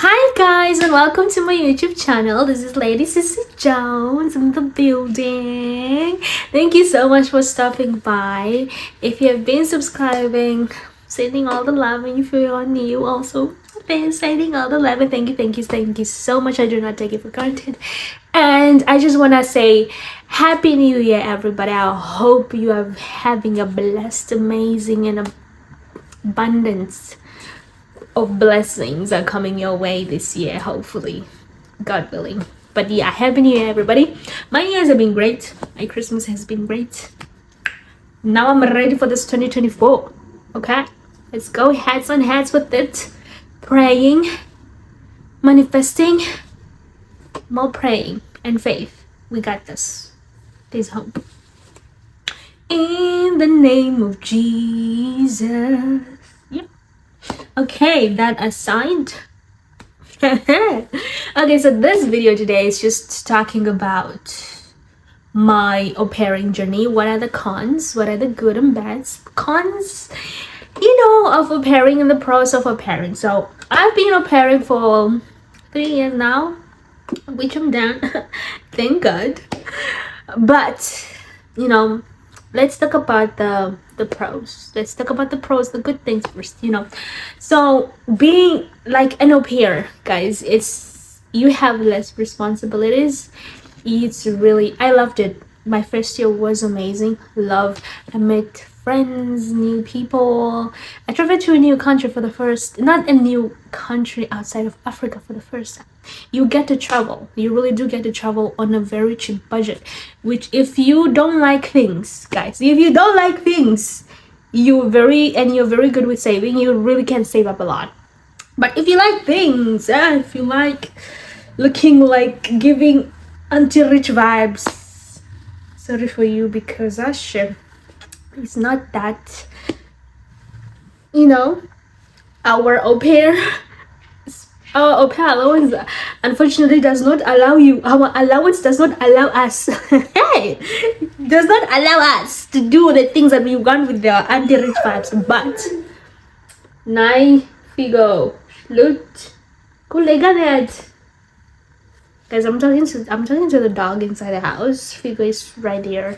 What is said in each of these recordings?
Hi guys, and welcome to my YouTube channel. This is Lady Sissy Jones in the building. Thank you so much for stopping by. If you have been subscribing, sending all the love, and if you're new also been sending all the love, and thank you so much. I do not take it for granted. And I just want to say Happy New Year, everybody. I hope you are having a blessed, amazing, and abundance of blessings are coming your way this year, hopefully, God willing. But yeah, Happy New Year, everybody. My years have been great. My Christmas has been great. Now I'm ready for this 2024. Okay, let's go heads on heads with it. Praying, manifesting, more praying and faith. We got this. There's hope. In the name of Jesus. Okay, that aside. Okay, so this video today is just talking about my au pairing journey. What are the cons? What are the good and bads? Cons, of au pairing and the pros of au pairing. So I've been au pairing for 3 years now, which I'm done. Thank God. But let's talk about the pros. Let's talk about the pros, the good things first. So being like an au pair, guys, you have less responsibilities. I loved it. My first year was amazing. I met friends, new people. I traveled to a new country for the first, not a new country outside of Africa for the first time. You get to travel. You really do get to travel on a very cheap budget, which if you don't like things, guys, if you don't like things, you're very good with saving, you really can save up a lot. But if you like things, if you like looking like giving anti-rich vibes, sorry for you, because that shit is not that, our au pair allowance unfortunately does not allow you. Our allowance does not allow us hey, does not allow us to do the things that we want with the anti-rich vibes. But nai figo loot kulega that, guys, I'm talking to the dog inside the house. Figo is right there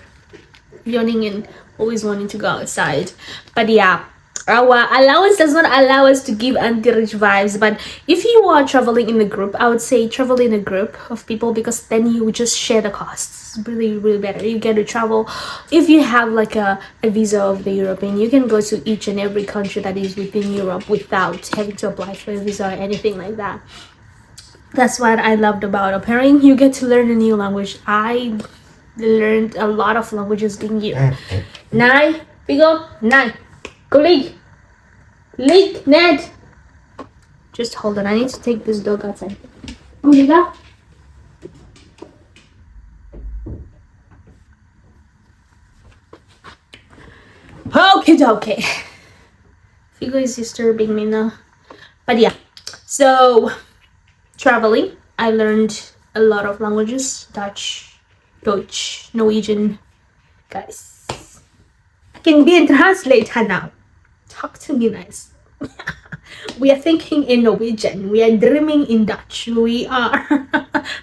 yawning and always wanting to go outside. But yeah, our allowance does not allow us to give anti-rich vibes. But if you are traveling in a group, I would say travel in a group of people, because then you just share the costs. Really, really better. You get to travel. If you have like a visa of the European, you can go to each and every country that is within Europe without having to apply for a visa or anything like that. That's what I loved about au pairing. You get to learn a new language. I learned a lot of languages being here. Nai, Figo, Nai. Colleague, Leak, Ned. Just hold on. I need to take this dog outside. Omega. Okay. Figo is disturbing me now. But yeah. So traveling, I learned a lot of languages. Dutch, Deutsch, Norwegian. Guys, I can be a translator now. Talk to me nice. We are thinking in Norwegian. We are dreaming in Dutch. We are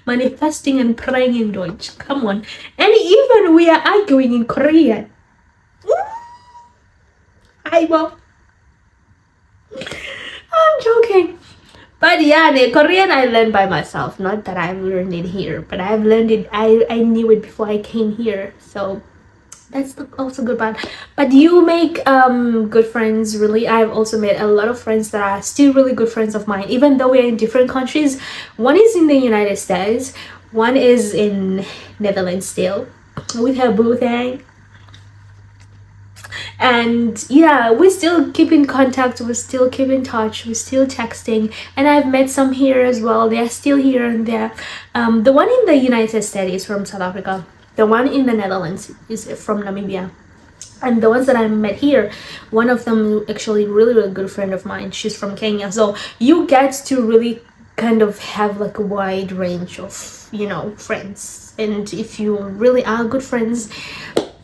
manifesting and praying in Deutsch. Come on. And even we are arguing in Korean. I'm joking. But yeah, the Korean I learned by myself. Not that I've learned it here, but I've learned it. I knew it before I came here. So that's also good part. But you make good friends. Really, I've also made a lot of friends that are still really good friends of mine, even though we're in different countries. One is in the United States, one is in Netherlands still with her boo thing. And yeah, we still keep in contact, we still keep in touch, we're still texting. And I've met some here as well. They're still here and there. The one in the United States is from South Africa. The one in the Netherlands is from Namibia. And the ones that I met here, one of them actually really good friend of mine. She's from Kenya. So you get to really kind of have like a wide range of, friends. And if you really are good friends,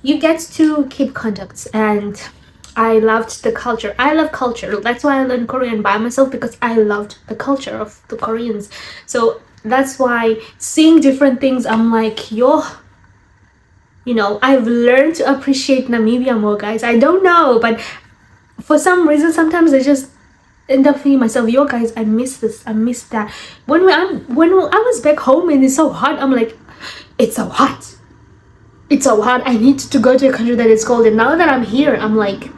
you get to keep contacts. And I loved the culture. I love culture. That's why I learned Korean by myself, because I loved the culture of the Koreans. So that's why seeing different things, I'm like, yo, you know, I've learned to appreciate Namibia more, guys. I don't know, but for some reason, sometimes I just end up thinking myself, yo, guys, I miss this, I miss that. When I was back home and it's so hot, I'm like, it's so hot. It's so hot. I need to go to a country that is cold. And now that I'm here, I'm like,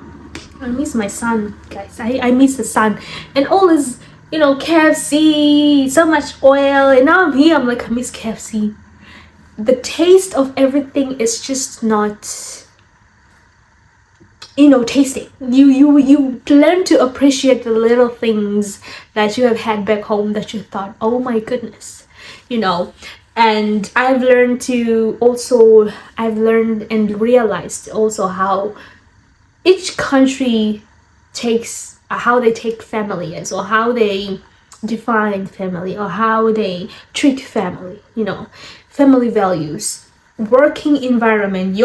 I miss my sun, guys. I miss the sun and all this, you know, KFC, so much oil. And now I'm here, I'm like, I miss KFC. The taste of everything is just not, you know, tasty. You learn to appreciate the little things that you have had back home that you thought, oh my goodness, you know. And I've learned and realized also how each country takes, how they take family as, or how they define family, or how they treat family, you know, family values, working environment.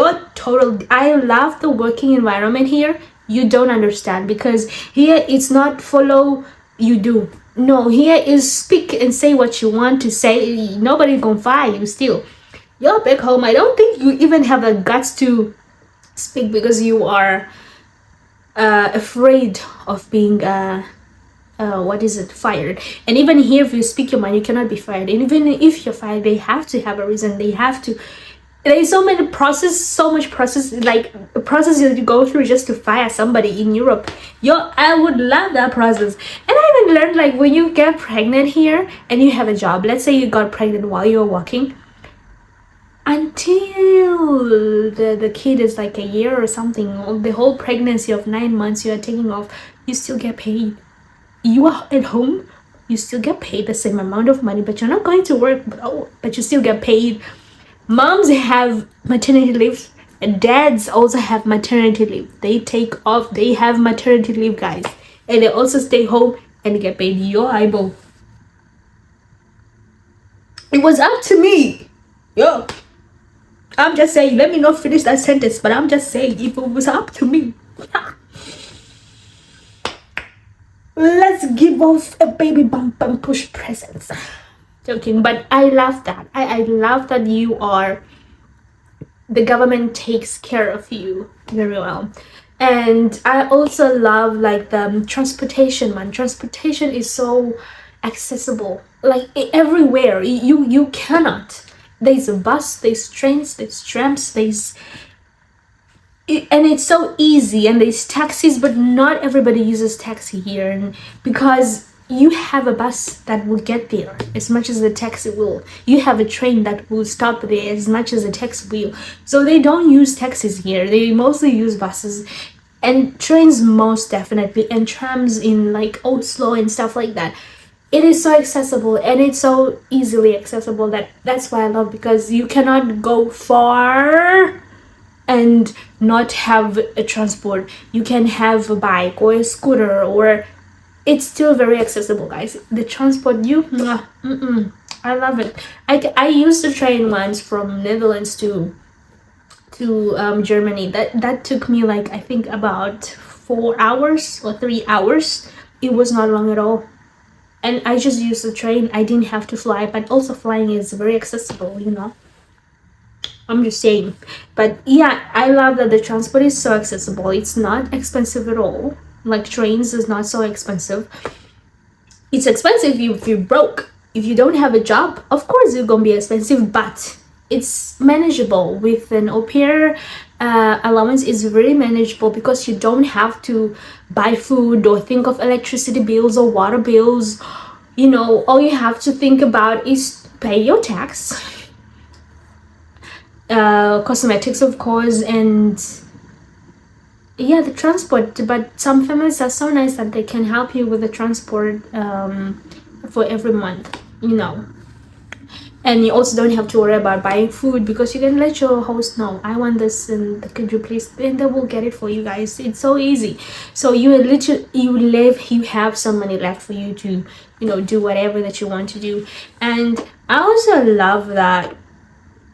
I love the working environment here. You don't understand, because here it's not follow, you do. No, here is speak and say what you want to say. Nobody's gonna fire you still. You're back home, I don't think you even have the guts to speak, because you are afraid of being fired. And even here, if you speak your mind, you cannot be fired. And even if you're fired, they have to have a reason. There's so much process, like a process you go through just to fire somebody in Europe. I would love that process. And I even learned, like, when you get pregnant here and you have a job, let's say you got pregnant while you're working, until the kid is like a year or something, the whole pregnancy of 9 months you are taking off, you still get paid. You are at home, you still get paid the same amount of money, but you're not going to work, but you still get paid. Moms have maternity leave, and dads also have maternity leave. They take off, they have maternity leave, guys, and they also stay home and get paid. Your eyeball. It was up to me. Yo, I'm just saying, let me not finish that sentence, but I'm just saying, if it was up to me, let's give off a baby bump and push presents. Joking, but I love that. I love that the government takes care of you very well. And I also love, like, the transportation, man. Transportation is so accessible, like everywhere. You cannot. There's a bus, there's trains, there's trams, and it's so easy. And there's taxis, but not everybody uses taxi here, and because you have a bus that will get there as much as the taxi will. You have a train that will stop there as much as a taxi will. So they don't use taxis here. They mostly use buses and trains, most definitely, and trams in like Oslo and stuff like that. It is so accessible, and it's so easily accessible. That's why I love, because you cannot go far and not have a transport. You can have a bike or a scooter, or it's still very accessible, guys. The transport, I love it. I used the train once from Netherlands to Germany. That took me, like, I think about 4 hours or 3 hours. It was not long at all. And I just used the train. I didn't have to fly, but also flying is very accessible, you know. I'm just saying. But yeah, I love that the transport is so accessible. It's not expensive at all. Like, trains is not so expensive. It's expensive if you're broke. If you don't have a job, of course it's gonna be expensive, but it's manageable. With an au pair allowance is very manageable, because you don't have to buy food or think of electricity bills or water bills. You know, all you have to think about is pay your tax, cosmetics, of course, and yeah, the transport. But some families are so nice that they can help you with the transport for every month, you know. And you also don't have to worry about buying food, because you can let your host know, I want this, and could you please, and they will get it for you, guys. It's so easy. So you have some money left for you to, you know, do whatever that you want to do. And I also love that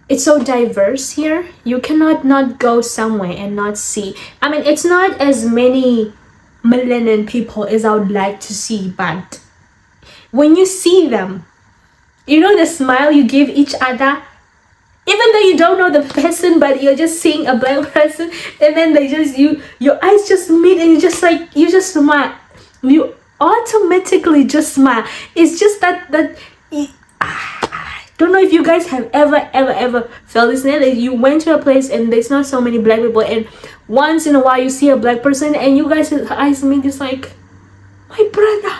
it's so diverse here. You cannot not go somewhere and not see. I mean, it's not as many melanin people as I would like to see, but when you see them, you know the smile you give each other, even though you don't know the person, but you're just seeing a black person, and then they just your eyes just meet, and you just smile. You automatically just smile. It's just that don't know if you guys have ever felt this. That you went to a place and there's not so many black people, and once in a while you see a black person, and you guys' eyes meet. It's like, my brother,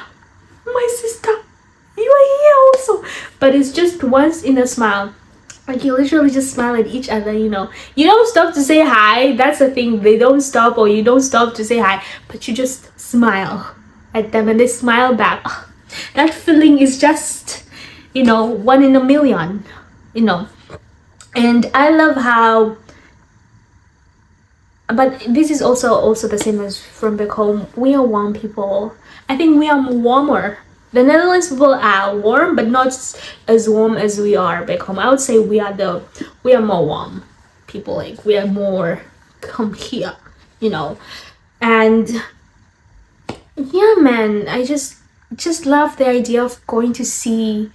my sister, you are here also. But it's just once in a smile. Like, you literally just smile at each other, you know. You don't stop to say hi. That's the thing. They don't stop, or you don't stop to say hi, but you just smile at them and they smile back. That feeling is just, you know, 1 in a million, you know. And I love how, but this is also the same as from back home. We are warm people. I think we are warmer. The Netherlands people are warm, but not as warm as we are back home. I would say we are more warm people. Like, we are more come here, you know. And yeah, man, I just love the idea of going to see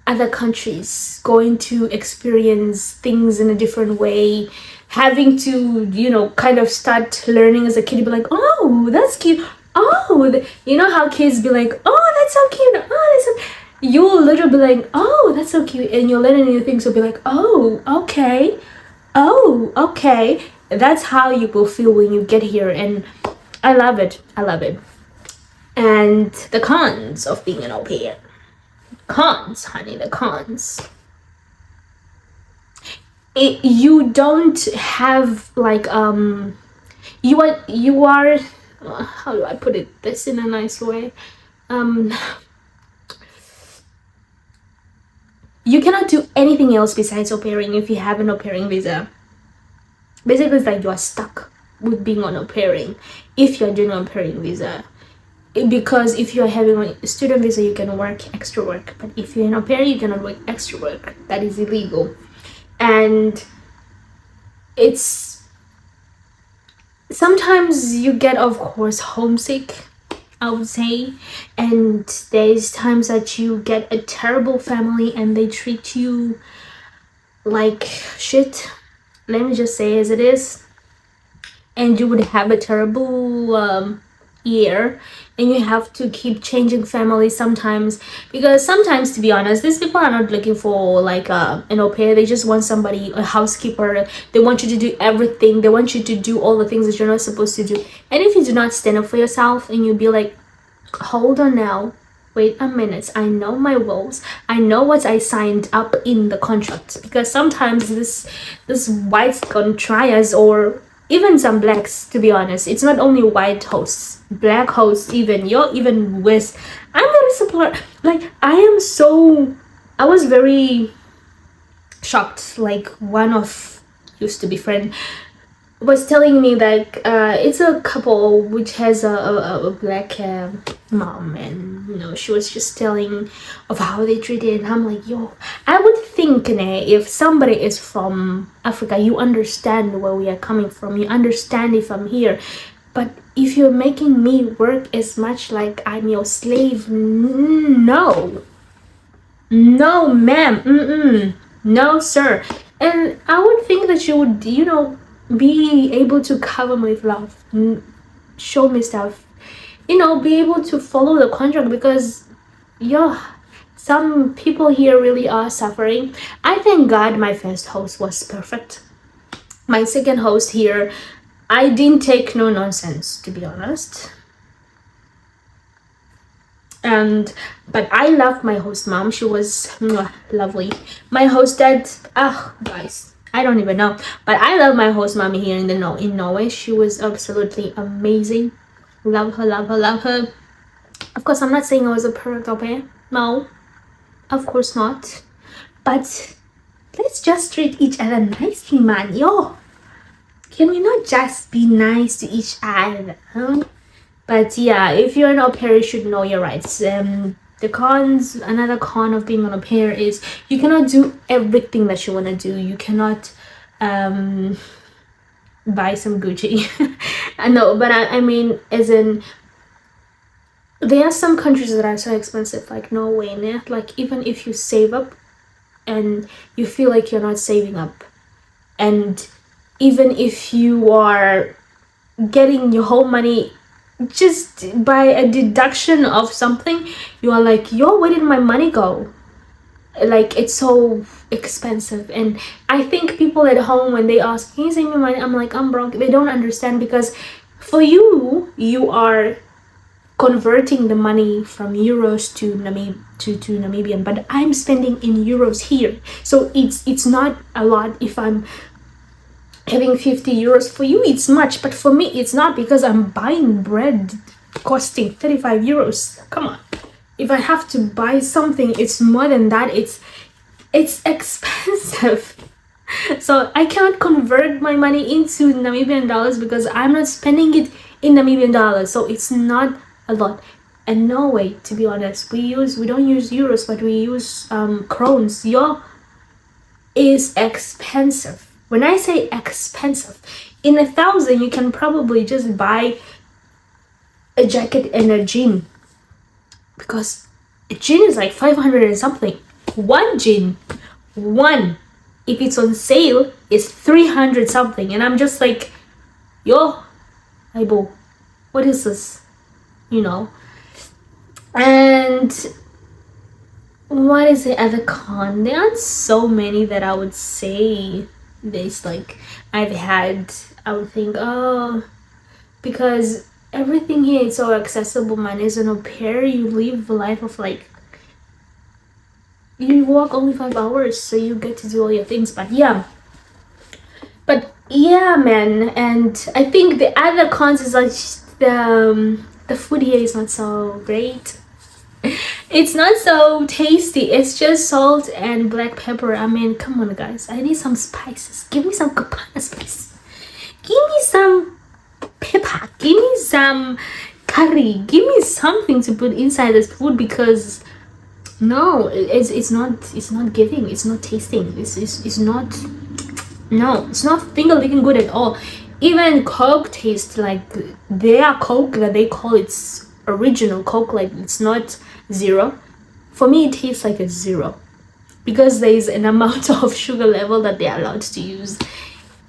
other countries, going to experience things in a different way, having to, you know, kind of start learning as a kid. Be like, oh, that's cute. Oh, you know how kids be like, oh, that's so cute. Oh, that's so... You'll literally be like, oh, that's so cute, and you'll learn new things. You'll be like, oh, okay, oh, okay. That's how you will feel when you get here, and I love it. I love it. And the cons of being an au pair. Cons, honey, the cons. You don't have like you are how do I put it this in a nice way? You cannot do anything else besides au pairing if you have an au pairing visa. Basically, it's like you are stuck with being on au pairing if you're doing an au pairing visa. Because if you're having a student visa, you can work extra work, but if you're an au pair, you cannot work extra work. That is illegal. And it's sometimes you get, of course, homesick, I would say, and there's times that you get a terrible family and they treat you like shit. Let me just say as it is. And you would have a terrible year, and you have to keep changing families sometimes, because sometimes, to be honest, these people are not looking for like an au pair. They just want somebody, a housekeeper. They want you to do everything. They want you to do all the things that you're not supposed to do. And if you do not stand up for yourself and you be like, hold on now, wait a minute, I know my roles, I know what I signed up in the contract. Because sometimes this whites gonna try us, or even some blacks, to be honest. It's not only white hosts, black hosts, even with. I'm very support. Like, I was very shocked. Like, one of used to be friend was telling me that it's a couple which has a black mom, and you know, she was just telling of how they treat it, and I'm like, yo, I would think if somebody is from Africa, you understand where we are coming from, you understand if I'm here. But if you're making me work as much like I'm your slave, no ma'am, no sir. And I would think that you would, you know, be able to cover me with love, show me stuff, you know, be able to follow the contract, because some people here really are suffering. I thank God my first host was perfect. My second host here, I didn't take no nonsense, to be honest. But I loved my host mom. She was lovely. My host dad, guys, I don't even know, but I love my host mommy here in Norway. She was absolutely amazing. Love her. Of course, I'm not saying I was a perfect au pair. No, of course not. But let's just treat each other nicely, man. Yo, can we not just be nice to each other? Huh? But yeah, if you're an au pair, you should know your rights. The cons, another con of being on a pair is you cannot do everything that you want to do. You cannot buy some Gucci. No, but I mean, as in, there are some countries that are so expensive, like Norway, né? Like even if you save up and you feel like you're not saving up, and even if you are getting your whole money just by a deduction of something, you are like, yo, where did my money go? Like, it's so expensive. And I think people at home, when they ask, can you send me money, I'm like, I'm broke. They don't understand, because for you, you are converting the money from euros to Namibian, but I'm spending in euros here, so it's not a lot. If I'm having 50 euros, for you it's much, but for me it's not, because I'm buying bread costing 35 euros. Come on, if I have to buy something, it's more than that. It's expensive. So I cannot convert my money into Namibian dollars, because I'm not spending it in Namibian dollars, so it's not a lot. And Norway, to be honest, we don't use euros, but we use krones. Yo, is expensive. When I say expensive, in 1,000 you can probably just buy a jacket and a jean, because a jean is like 500 and something. One jean, if it's on sale, is 300 something, and I'm just like, yo, Aibo, what is this? You know. And what is the other con? There are so many that I would say. There's like, I would think, oh, because everything here is so accessible, man. As an au pair, you live a life of like, you work only 5 hours, so you get to do all your things. But yeah, man. And I think the other cons is like the food here is not so great. It's not so tasty. It's just salt and black pepper. I mean, come on, guys. I need some spices. Give me some kapana spice. Give me some pepper. Give me some curry. Give me something to put inside this food, because no, it's not giving. It's not tasting. It's not. No, it's not finger licking good at all. Even Coke tastes like their Coke that they call its original Coke, like it's not zero. For me, it tastes like a zero, because there is an amount of sugar level that they are allowed to use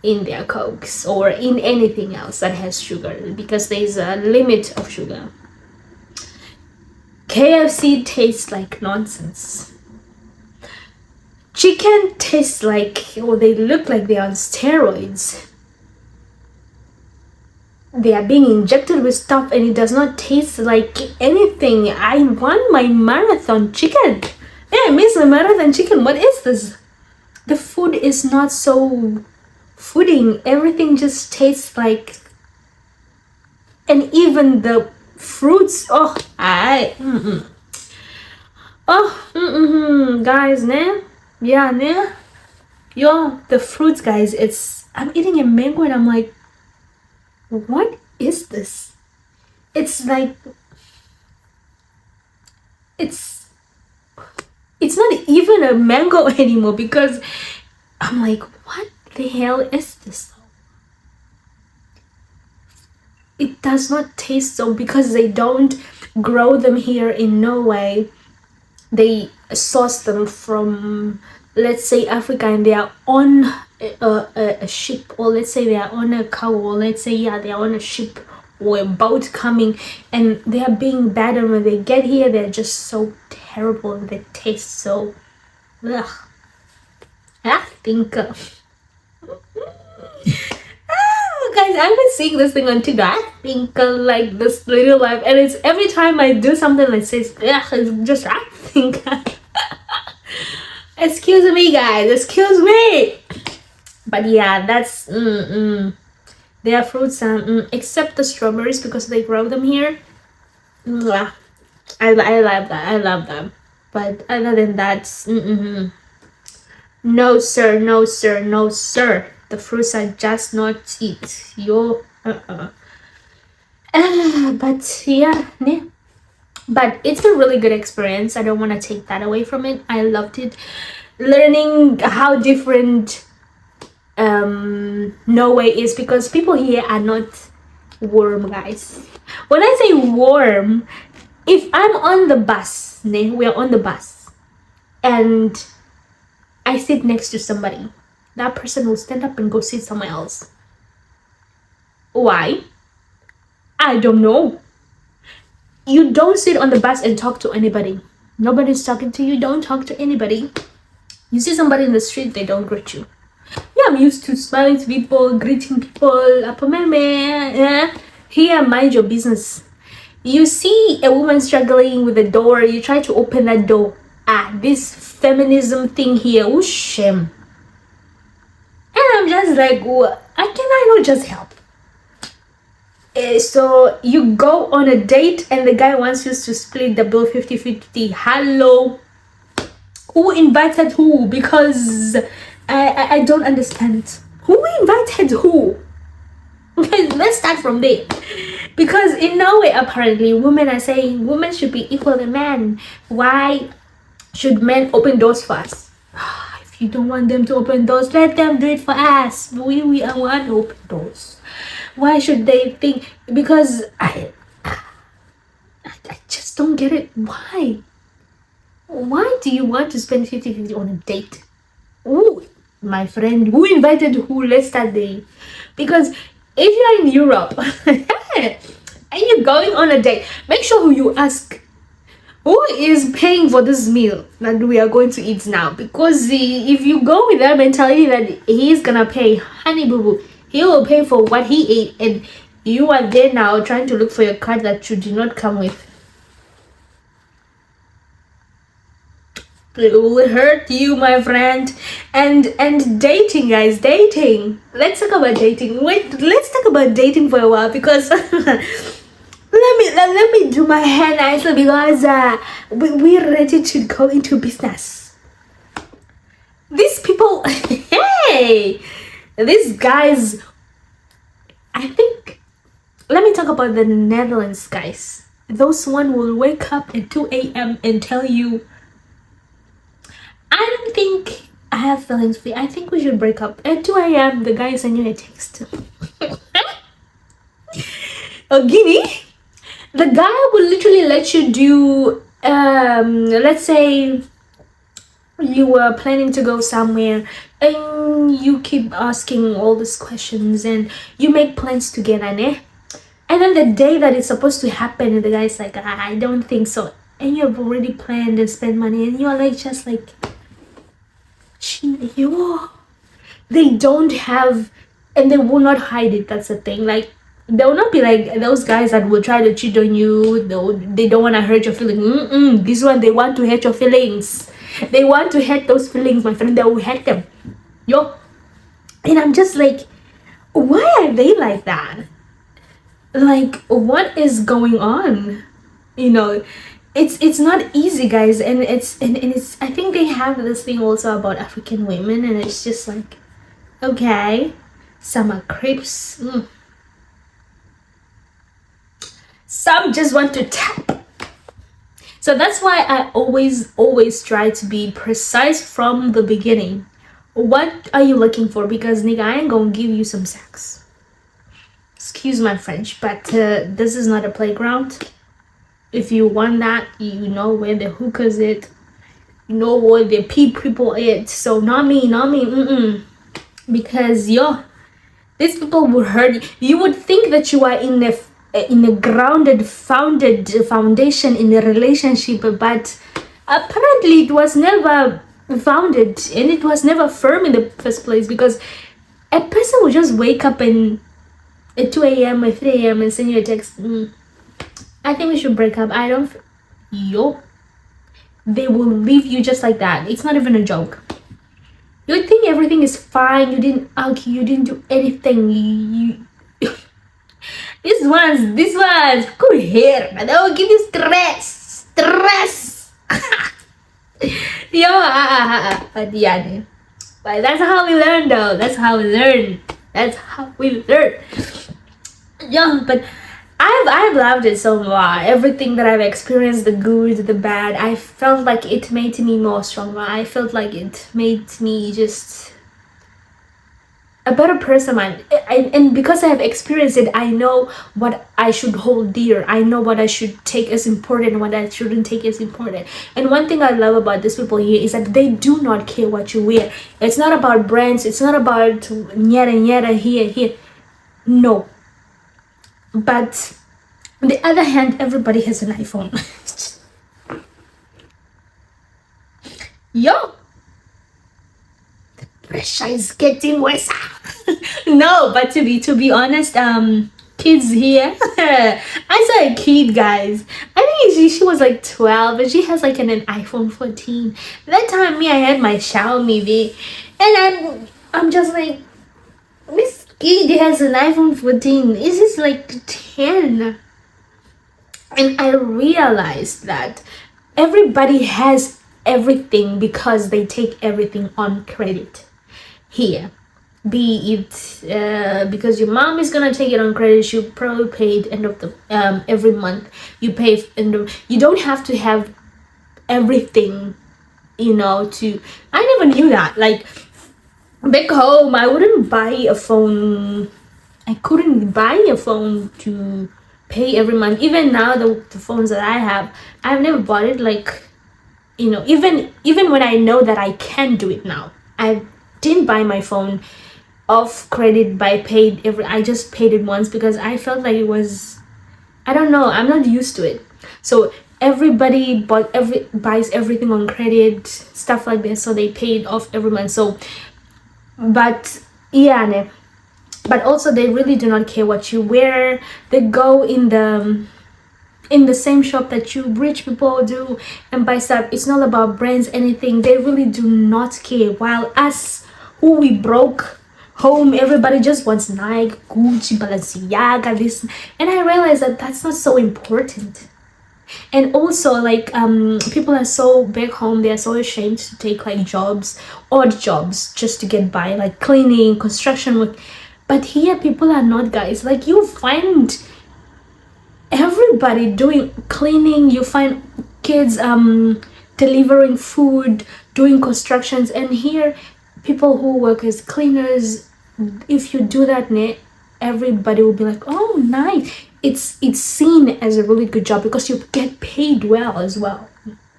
in their Cokes or in anything else that has sugar, because there is a limit of sugar. KFC tastes like nonsense. Chicken tastes like, or they look like they're on steroids. They are being injected with stuff, and it does not taste like anything. I want my marathon chicken. Yeah, I miss my marathon chicken. What is this? The food is not so fooding. Everything just tastes like, and even the fruits. Oh, guys, ne? Yeah, ne? Yo, the fruits, guys. I'm eating a mango, and I'm like, what is this? It's like, it's not even a mango anymore, because I'm like, what the hell is this? It does not taste so, because they don't grow them here in Norway. They source them from, let's say, Africa, and they are on a ship, or let's say they are on a cow, or let's say, yeah, they are on a ship or a boat coming, and they are being bad, and when they get here, they're just so terrible, and they taste so, ugh. I think guys, I've been seeing this thing on Twitter. I think like this little life, and it's every time I do something like this, it's just, I think excuse me, guys, excuse me. But yeah, that's their fruits, except the strawberries, because they grow them here. I love that. I love them. But other than that, no sir, no sir, no sir. The fruits are just not it. But yeah, ne? But it's a really good experience. I don't want to take that away from it. I loved it. Learning how different Norway is, because people here are not warm, guys. When I say warm, if I'm on the bus, we're on the bus, and I sit next to somebody, that person will stand up and go sit somewhere else. Why? I don't know. You don't sit on the bus and talk to anybody. Nobody's talking to you. Don't talk to anybody. You see somebody in the street, they don't greet you. Yeah, I'm used to smiling to people, greeting people. Here, mind your business. You see a woman struggling with a door, you try to open that door. This feminism thing here, oh shame. And I'm just like, I not just help? So you go on a date and the guy wants you to split the bill 50-50. Hello? Who invited who? Because I don't understand. Who invited who? Okay, let's start from there. Because in Norway, apparently, women are saying women should be equal to men. Why should men open doors for us? If you don't want them to open doors, let them do it for us. We are want to open doors. Why should they think? Because I just don't get it. Why? Why do you want to spend 50-50 on a date? Ooh, my friend, who invited who? Let's start there. Because if you're in Europe and you're going on a date, make sure who you ask, who is paying for this meal that we are going to eat now. Because if you go with that mentality that he's gonna pay, honey boo boo, he will pay for what he ate, and you are there now trying to look for your card that you did not come with. It will hurt you, my friend. And dating, guys, dating. Let's talk about dating. Wait, let's talk about dating for a while, because let me do my hair nicely, because we're ready to go into business. These people, hey, these guys, I think, let me talk about the Netherlands, guys. Those one will wake up at 2 a.m. and tell you, I don't think I have feelings for you. I think we should break up. At 2 a.m. the guy sent you a text. Guinea, the guy will literally let you do, let's say you were planning to go somewhere and you keep asking all these questions and you make plans together, ne? And then the day that it's supposed to happen, the guy's like, I don't think so. And you've already planned and spent money, and you're like, just like, they don't have, and they will not hide it. That's the thing. Like, they will not be like those guys that will try to cheat on you. They don't want to hurt your feelings. This one, they want to hurt your feelings. They want to hurt those feelings, my friend. They will hurt them. And I'm just like, why are they like that? Like, what is going on? It's not easy, guys, and it's I think they have this thing also about African women, and it's just like, okay, some are creeps, some just want to tap. So that's why I always try to be precise from the beginning. What are you looking for? Because nigga, I ain't gonna give you some sex, excuse my French, but this is not a playground. If you want that, you know where the hookahs it, you know where the people it. So not me. Because these people will hurt you. You would think that you are in a grounded, foundation in a relationship, but apparently it was never founded and it was never firm in the first place, because a person will just wake up and at 2 a.m. or 3 a.m. and send you a text. I think we should break up. I don't. They will leave you just like that. It's not even a joke. You would think everything is fine. You didn't argue. You didn't do anything. These ones good hair, but they will give you stress. But that's how we learn, though. That's how we learn. But I've loved it so much. Everything that I've experienced, the good, the bad, I felt like it made me more stronger. I felt like it made me just a better person, man. And because I have experienced it, I know what I should hold dear. I know what I should take as important, what I shouldn't take as important. And one thing I love about these people here is that they do not care what you wear. It's not about brands. It's not about nyada nyada here. No. But on the other hand, everybody has an iPhone. Yo, pressure is getting worse. No, but to be honest, kids here. I saw a kid, guys. I think she was like 12, and she has like an iPhone 14. That time, me, I had my Xiaomi V, and I'm just like, this kid has an iPhone 14. Is this like 10? And I realized that everybody has everything because they take everything on credit here. Be it because your mom is gonna take it on credit, you probably paid end of the every month. You pay you don't have to have everything, to. I never knew that. Like back home, I wouldn't buy a phone. I couldn't buy a phone to pay every month. Even now, the phones that I have, I've never bought it. Like, even when I know that I can do it now, I didn't buy my phone off credit by paid every. I just paid it once because I felt like it was. I don't know. I'm not used to it. So everybody buys everything on credit, stuff like this. So they pay it off every month. So, but yeah, ne. But also they really do not care what you wear. They go in the same shop that you rich people do and buy stuff. It's not about brands, anything. They really do not care. While us, who we broke home, everybody just wants Nike, Gucci, Balenciaga, this. And I realized that that's not so important. And also, like, people are so back home, they are so ashamed to take like odd jobs just to get by, like cleaning, construction work. But here people are not, guys. Like, you find everybody doing cleaning, you find kids delivering food, doing constructions. And here people who work as cleaners, if you do that, everybody will be like, oh, nice. It's seen as a really good job because you get paid well as well.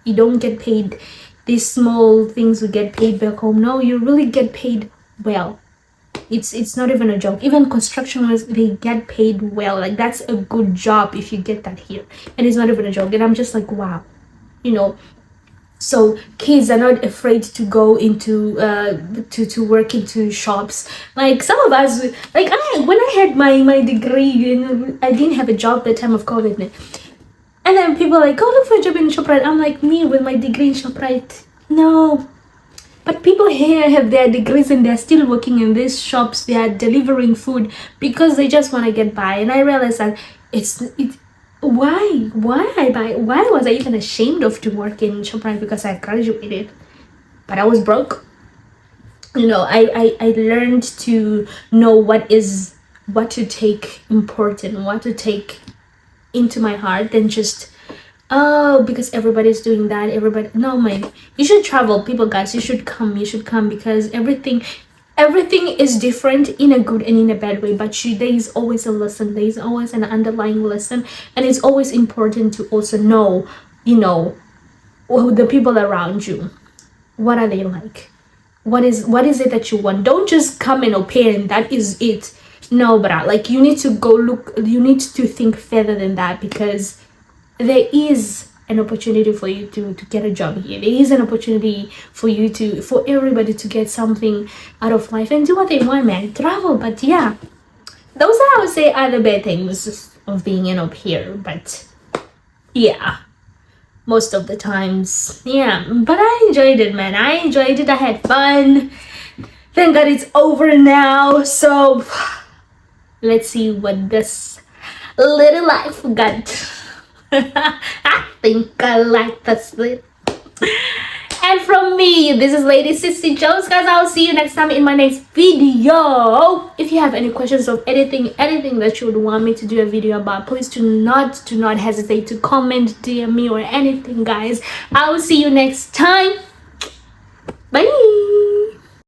You don't get paid these small things we get paid back home. No, you really get paid well. It's not even a joke. Even construction workers, they get paid well. Like, that's a good job if you get that here, and it's not even a joke. And I'm just like, wow, so kids are not afraid to go into to work into shops. Like some of us, like when I had my degree, I didn't have a job that time of COVID, and then people are like, go look for a job in ShopRite. I'm like, me with my degree in ShopRite, no. But people here have their degrees and they're still working in these shops. They are delivering food because they just want to get by. And I realized that why was I even ashamed of to work in ShopRite? Because I graduated, but I was broke. I learned to know what to take important, what to take into my heart than just because everybody's doing that. No, man, you should travel, people, guys. You should come because everything is different in a good and in a bad way, but there is always a lesson. There is always an underlying lesson, and it's always important to also know the people around you. What are they like? What is it that you want? Don't just come and au pair and that is it. No, but like, you need to go look. You need to think further than that, because there is an opportunity for you to get a job here. There is an opportunity for everybody to get something out of life and do what they want, man. Travel. But yeah, those are, I would say, are the bad things of being an au pair. But yeah, most of the times, yeah. But I enjoyed it, man. I enjoyed it. I had fun. Thank God it's over now. So let's see what this little life got. I think I like this little. And from me, this is Lady Sissy Jones, guys. I'll see you next time in my next video. If you have any questions of anything that you would want me to do a video about, please do not hesitate to comment, DM me or anything, guys. I will see you next time. Bye.